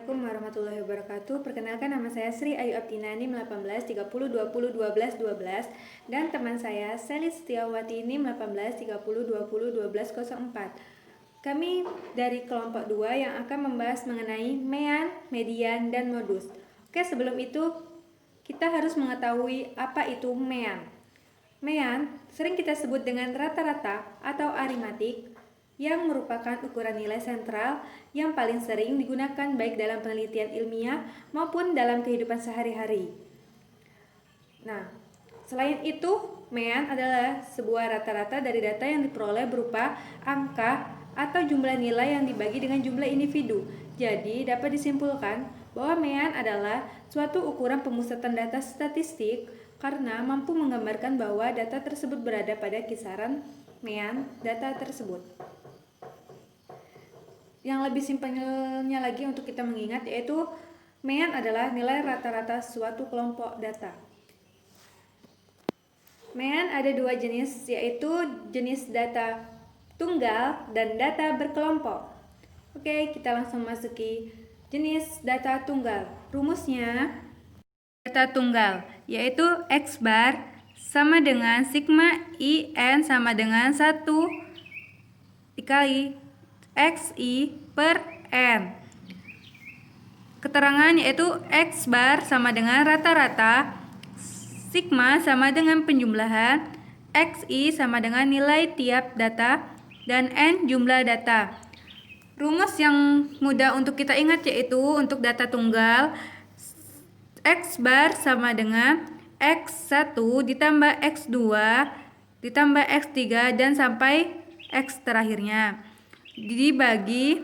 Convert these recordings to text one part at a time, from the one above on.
Assalamualaikum warahmatullahi wabarakatuh. Perkenalkan, nama saya Sri Ayu Aptina, NIM 18 30 20 12 12 dan teman saya Seli Setiawati, NIM 18 30 20 12 04. Kami dari kelompok 2 yang akan membahas mengenai mean, median, dan modus. Oke, sebelum itu kita harus mengetahui apa itu mean. Mean sering kita sebut dengan rata-rata atau aritmatik, yang merupakan ukuran nilai sentral yang paling sering digunakan baik dalam penelitian ilmiah maupun dalam kehidupan sehari-hari. Nah, selain itu, mean adalah sebuah rata-rata dari data yang diperoleh berupa angka atau jumlah nilai yang dibagi dengan jumlah individu. Jadi, dapat disimpulkan bahwa mean adalah suatu ukuran pemusatan data statistik karena mampu menggambarkan bahwa data tersebut berada pada kisaran mean data tersebut. Yang lebih simpelnya lagi untuk kita mengingat yaitu mean adalah nilai rata-rata suatu kelompok data. Mean ada dua jenis, yaitu jenis data tunggal dan data berkelompok. Oke, kita langsung masuki jenis data tunggal. Rumusnya data tunggal yaitu X bar sama dengan sigma IN sama dengan 1 dikali XI per N. Keterangan yaitu X bar sama dengan rata-rata, sigma sama dengan penjumlahan, XI sama dengan nilai tiap data, dan N jumlah data. Rumus yang mudah untuk kita ingat yaitu untuk data tunggal, X bar sama dengan X1 ditambah X2 ditambah X3 dan sampai X terakhirnya dibagi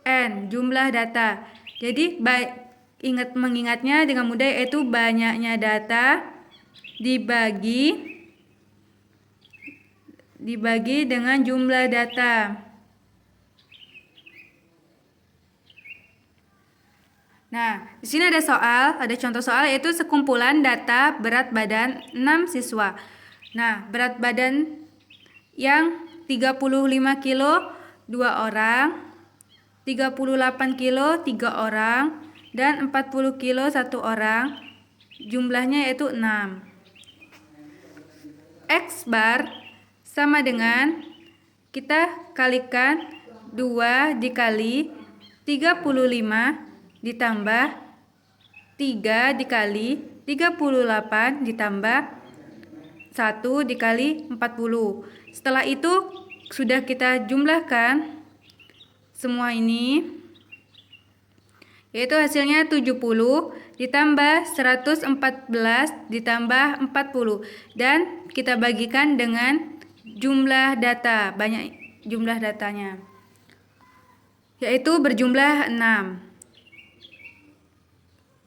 N jumlah data. Jadi mengingatnya dengan mudah yaitu banyaknya data dibagi dengan jumlah data. Nah, di sini ada contoh soal yaitu sekumpulan data berat badan 6 siswa. Nah, berat badan yang 35 kilo 2 orang, 38 kilo 3 orang, dan 40 kilo 1 orang. Jumlahnya yaitu 6. X bar sama dengan kita kalikan 2 dikali 35 ditambah 3 dikali 38 ditambah 1 dikali 40. Setelah itu sudah kita jumlahkan semua ini, yaitu hasilnya 70 ditambah 114 ditambah 40 dan kita bagikan dengan jumlah data, banyak jumlah datanya, yaitu berjumlah 6.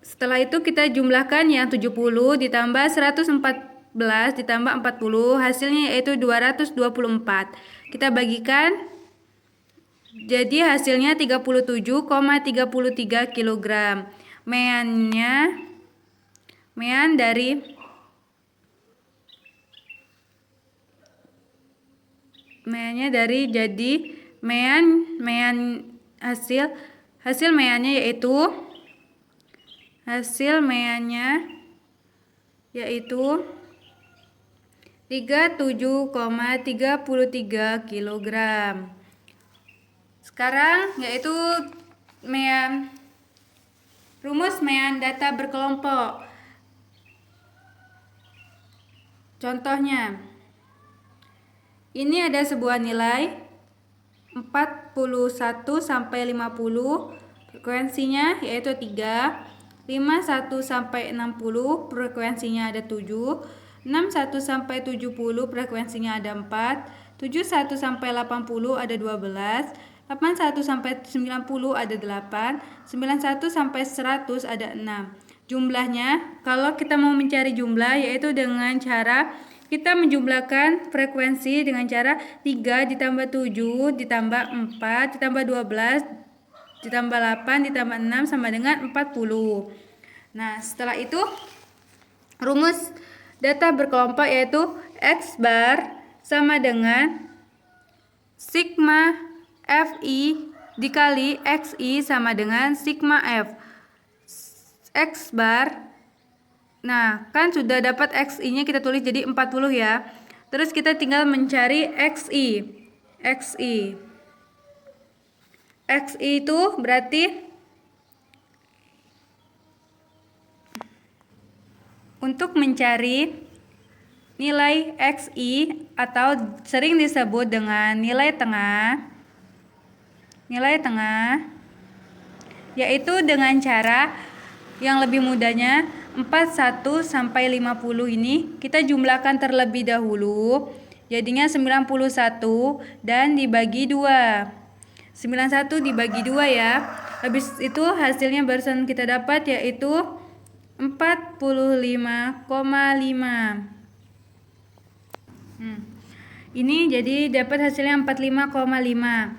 Setelah itu kita jumlahkan yang 70 ditambah 114 ditambah 40, hasilnya yaitu 224. Kita bagikan jadi hasilnya 37,33 kg. Mean meannya yaitu 37,33 kg. Sekarang yaitu rumus mean data berkelompok. Contohnya, ini ada sebuah nilai 41 sampai 50, frekuensinya yaitu 3, 51 sampai 60, frekuensinya ada 7, 61 sampai 70, frekuensinya ada 4, 71 sampai 80 ada 12, 81 sampai 90 ada 8, 91 sampai 100 ada 6. Jumlahnya, kalau kita mau mencari jumlah yaitu dengan cara kita menjumlahkan frekuensi dengan cara 3 ditambah 7 ditambah 4 ditambah 12 ditambah 8 ditambah 6 sama dengan 40. Nah, setelah itu rumus data berkelompok yaitu X bar sama dengan sigma FI dikali XI sama dengan sigma F. X bar, nah kan sudah dapat XI-nya kita tulis jadi 40 ya. Terus kita tinggal mencari XI. XI itu berarti untuk mencari nilai XI atau sering disebut dengan nilai tengah, yaitu dengan cara yang lebih mudahnya 41 sampai 50 ini kita jumlahkan terlebih dahulu, jadinya 91 dan dibagi 2. 91 dibagi 2 ya. Habis itu hasilnya barusan kita dapat yaitu 45,5. Ini jadi dapat hasilnya 45,5.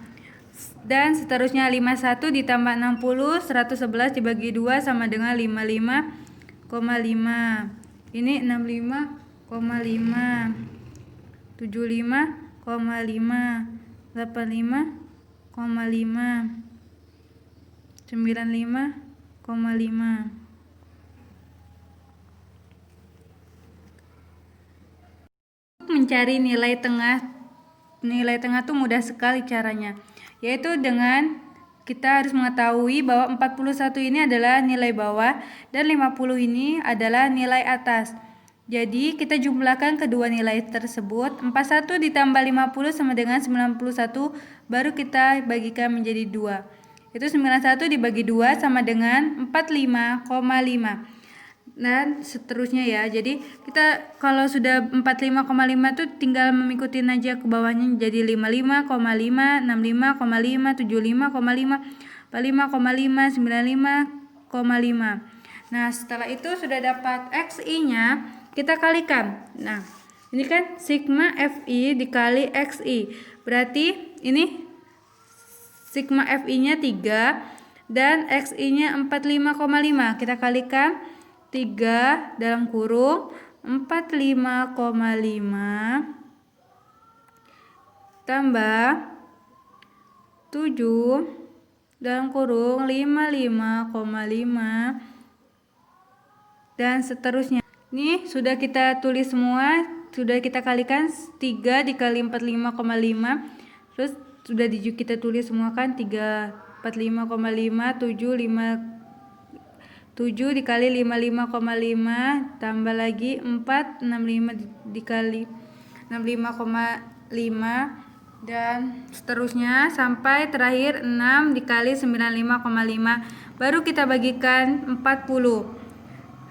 Dan seterusnya 51 ditambah 60, 111 dibagi 2 sama dengan 55,5. Ini 65,5, 75,5, 85,5, 95,5. Mencari nilai tengah tuh mudah sekali caranya, yaitu dengan kita harus mengetahui bahwa 41 ini adalah nilai bawah dan 50 ini adalah nilai atas. Jadi kita jumlahkan kedua nilai tersebut. 41 ditambah 50 sama dengan 91, baru kita bagikan menjadi 2. Itu 91 dibagi 2 sama dengan 45,5. Dan seterusnya ya. Jadi kita kalau sudah 45,5 tuh tinggal mengikuti aja ke bawahnya jadi 55,5, 65,5, 75,5, 45,5, 95,5. Nah, setelah itu sudah dapat XI-nya, kita kalikan. Nah, ini kan sigma FI dikali XI. Berarti ini sigma FI-nya 3 dan XI-nya 45,5. Kita kalikan 3 dalam kurung 45,5 tambah 7 dalam kurung 55,5 dan seterusnya. Ini sudah kita tulis semua, sudah kita kalikan 3 dikali 45,5. Terus sudah kita tulis semua kan 3 45,5 7 dikali 55,5 tambah lagi 4 65 dikali 65,5 dan seterusnya sampai terakhir 6 dikali 95,5, baru kita bagikan 40.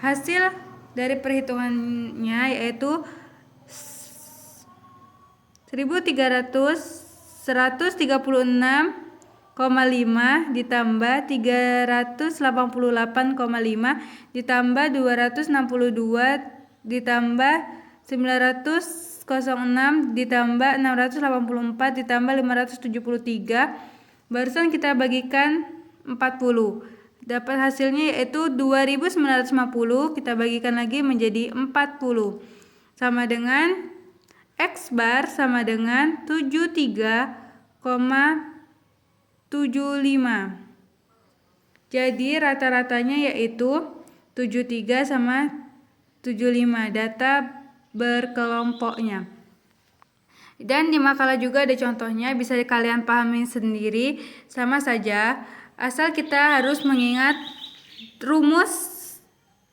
Hasil dari perhitungannya yaitu 136,5 ditambah 388,5 ditambah 262 ditambah 906 ditambah 684 ditambah 573, barusan kita bagikan 40. Dapat hasilnya yaitu 2950, kita bagikan lagi menjadi 40. Sama dengan X bar sama dengan 73,75. Jadi rata-ratanya yaitu 73 sama 75 data berkelompoknya. Dan di makalah juga ada contohnya, bisa kalian pahami sendiri, sama saja, asal kita harus mengingat rumus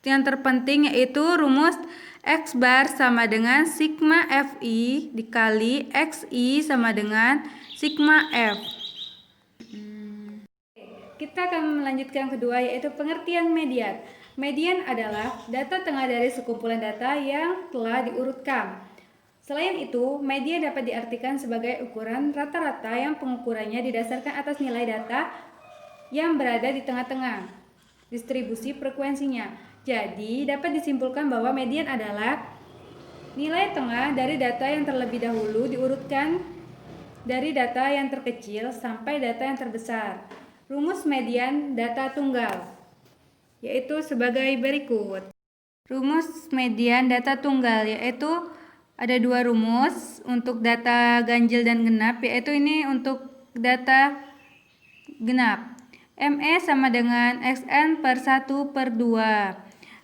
yang terpenting yaitu rumus X bar sama dengan sigma FI dikali XI sama dengan sigma F. Kita akan melanjutkan kedua yaitu pengertian median. Median adalah data tengah dari sekumpulan data yang telah diurutkan. Selain itu, median dapat diartikan sebagai ukuran rata-rata yang pengukurannya didasarkan atas nilai data yang berada di tengah-tengah distribusi frekuensinya. Jadi, dapat disimpulkan bahwa median adalah nilai tengah dari data yang terlebih dahulu diurutkan dari data yang terkecil sampai data yang terbesar. Rumus median data tunggal yaitu sebagai berikut. Rumus median data tunggal yaitu ada dua rumus untuk data ganjil dan genap, yaitu ini untuk data genap. ME sama dengan XN per 1 per 2.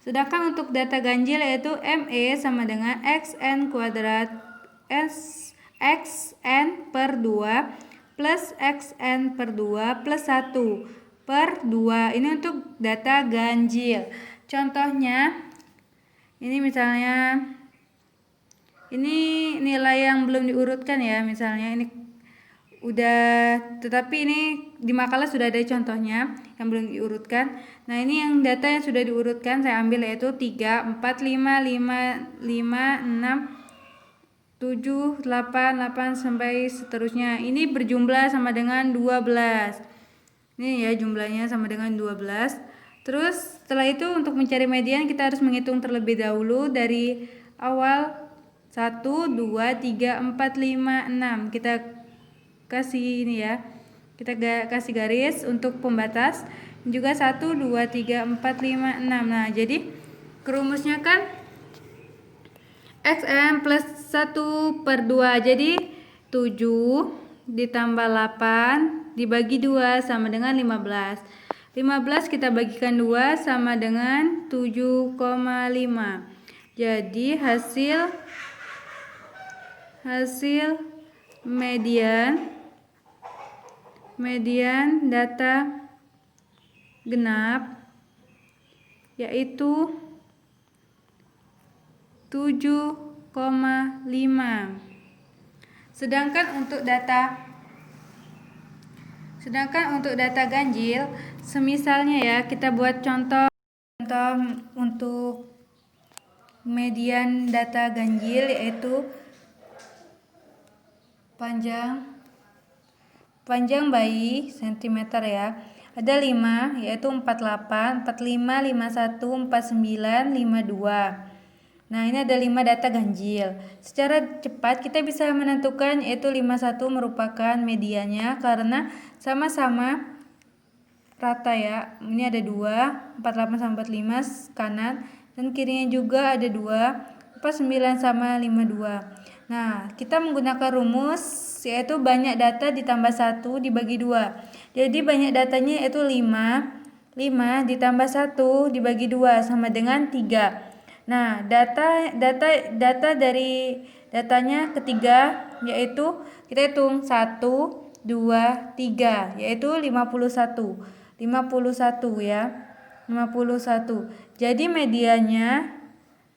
Sedangkan untuk data ganjil yaitu ME sama dengan XN kuadrat XN per 2 plus XN per 2 plus 1 per 2. Ini untuk data ganjil. Contohnya, ini misalnya, ini nilai yang belum diurutkan ya, misalnya ini udah, tetapi ini di makalah sudah ada contohnya yang belum diurutkan. Nah, ini yang data yang sudah diurutkan saya ambil yaitu 3, 4, 5, 5, 5, 6, 7, 8, 8 sampai seterusnya. Ini berjumlah sama dengan 12. Ini ya jumlahnya sama dengan 12. Terus setelah itu untuk mencari median kita harus menghitung terlebih dahulu dari awal 1, 2, 3, 4, 5, 6. Kita kasih ini ya. Kita kasih garis untuk pembatas. Juga 1, 2, 3, 4, 5, 6. Nah, jadi kerumusnya kan XN plus 1 per 2. Jadi 7 ditambah 8 dibagi 2 sama dengan 15. 15 kita bagikan 2 sama dengan 7,5. Jadi hasil median data genap yaitu 7,5. Sedangkan untuk data ganjil, semisalnya ya, kita buat contoh untuk median data ganjil yaitu panjang bayi cm ya. Ada 5 yaitu 48, 45, 51, 49, 52. Nah, ini ada 5 data ganjil. Secara cepat kita bisa menentukan yaitu 51 merupakan mediannya karena sama-sama rata ya. Ini ada 2, 48 sama 45 kanan dan kirinya juga ada 2, 49 sama 52. Nah, kita menggunakan rumus yaitu banyak data ditambah 1 dibagi 2. Jadi banyak datanya yaitu 5 ditambah 1 dibagi 2 sama dengan 3. Nah, data dari datanya ketiga yaitu kita hitung 1, 2, 3 yaitu 51. 51 ya. 51. Jadi mediannya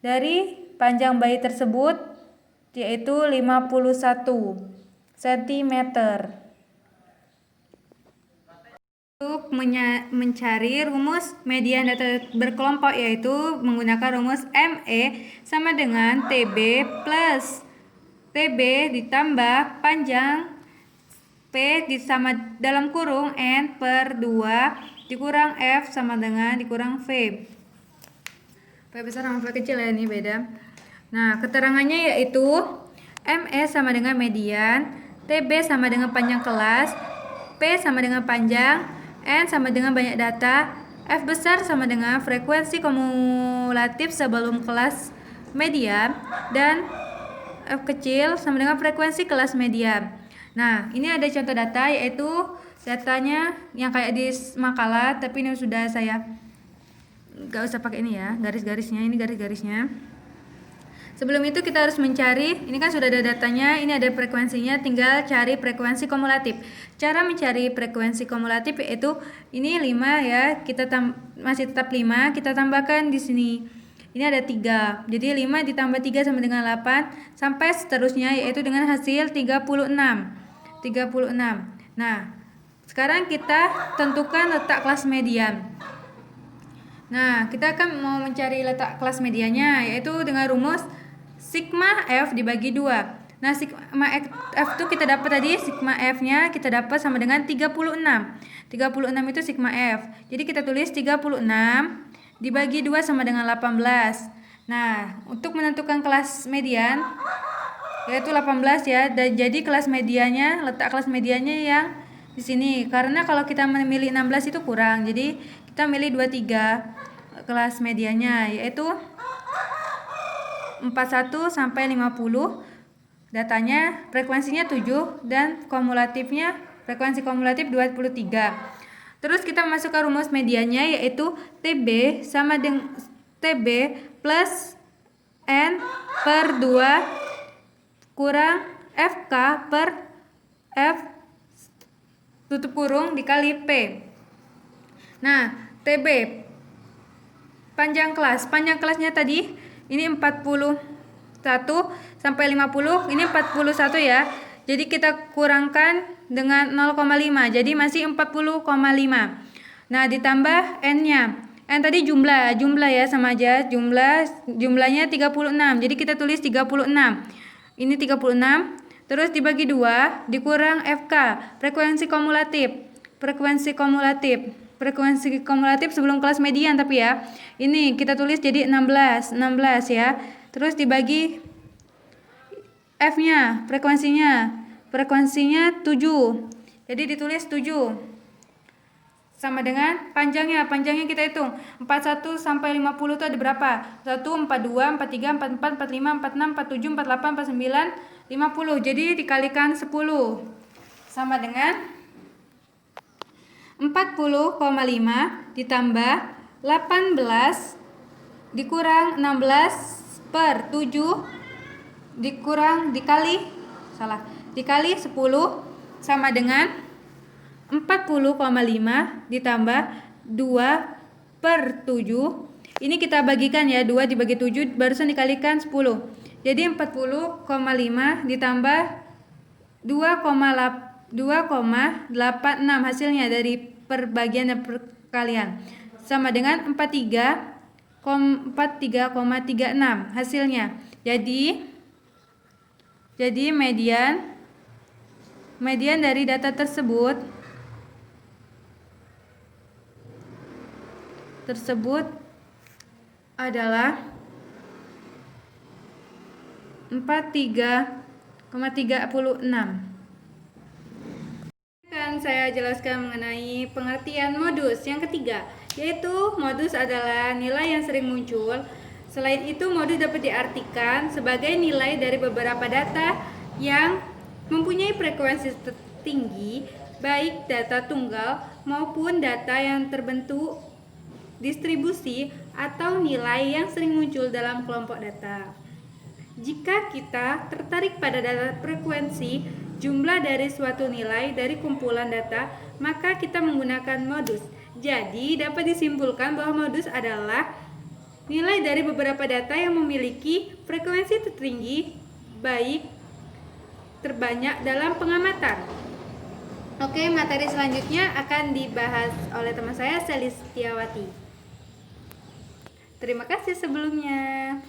dari panjang bayi tersebut yaitu 51 cm. Untuk mencari rumus median data berkelompok yaitu menggunakan rumus ME sama dengan TB plus TB ditambah panjang P sama dalam kurung N per 2 dikurang F sama dengan dikurang V. P besar sama V kecil ya, ini beda. Nah, keterangannya yaitu ME sama dengan median, TB sama dengan panjang kelas, P sama dengan panjang, N sama dengan banyak data, F besar sama dengan frekuensi kumulatif sebelum kelas median, dan F kecil sama dengan frekuensi kelas median. Nah, ini ada contoh data yaitu datanya yang kayak di makalah, tapi ini sudah saya gak usah pakai ini ya, garis-garisnya, ini garis-garisnya. Sebelum itu kita harus mencari, ini kan sudah ada datanya, ini ada frekuensinya, tinggal cari frekuensi kumulatif. Cara mencari frekuensi kumulatif yaitu ini 5 ya, kita masih tetap 5, kita tambahkan di sini. Ini ada 3. Jadi 5 ditambah 3 sama dengan 8 sampai seterusnya yaitu dengan hasil 36. Nah, sekarang kita tentukan letak kelas median. Nah, kita akan mau mencari letak kelas mediannya yaitu dengan rumus sigma F dibagi 2. Nah, sigma F itu kita dapat tadi, sigma F-nya kita dapat sama dengan 36. 36 itu sigma F. Jadi kita tulis 36 dibagi 2 sama dengan 18. Nah, untuk menentukan kelas median yaitu 18 ya. Dan jadi kelas mediannya, letak kelas mediannya yang di sini. Karena kalau kita memilih 16 itu kurang. Jadi kita milih 23 kelas mediannya yaitu 41 sampai 50. Datanya frekuensinya 7 dan kumulatifnya Frekuensi kumulatif 23. Terus kita masuk ke rumus mediannya, yaitu TB sama dengan TB plus N per 2 kurang FK per F tutup kurung dikali P. Nah, TB panjang kelasnya tadi ini 41 sampai 50, ini 41 ya. Jadi kita kurangkan dengan 0,5, jadi masih 40,5. Nah, ditambah N-nya. N tadi jumlah ya, sama aja, jumlahnya 36. Jadi kita tulis 36. Ini 36, terus dibagi 2 dikurang FK, frekuensi kumulatif sebelum kelas median tapi ya. Ini kita tulis jadi 16 ya. Terus dibagi F-nya, frekuensinya 7. Jadi ditulis 7. Sama dengan panjangnya kita hitung. 41 sampai 50 itu ada berapa? 1, 42, 43, 44, 45, 46, 47, 48, 49, 50. Jadi dikalikan 10. Sama dengan 40,5 ditambah 18 dikurang 16 per 7 dikali 10 sama dengan 40,5 ditambah 2 per 7. Ini kita bagikan ya, 2 dibagi 7 barusan dikalikan 10. Jadi 40,5 ditambah 2,86 hasilnya dari perbagian dan perkalian. Sama dengan 43,36 hasilnya. Jadi median dari data tersebut adalah 43,36. Akan saya jelaskan mengenai pengertian modus yang ketiga, yaitu modus adalah nilai yang sering muncul. Selain itu, modus dapat diartikan sebagai nilai dari beberapa data yang mempunyai frekuensi tinggi, baik data tunggal maupun data yang terbentuk distribusi atau nilai yang sering muncul dalam kelompok data. Jika kita tertarik pada data frekuensi, jumlah dari suatu nilai dari kumpulan data, maka kita menggunakan modus. Jadi, dapat disimpulkan bahwa modus adalah nilai dari beberapa data yang memiliki frekuensi tertinggi, baik terbanyak dalam pengamatan. Oke, materi selanjutnya akan dibahas oleh teman saya, Selistiawati. Terima kasih sebelumnya.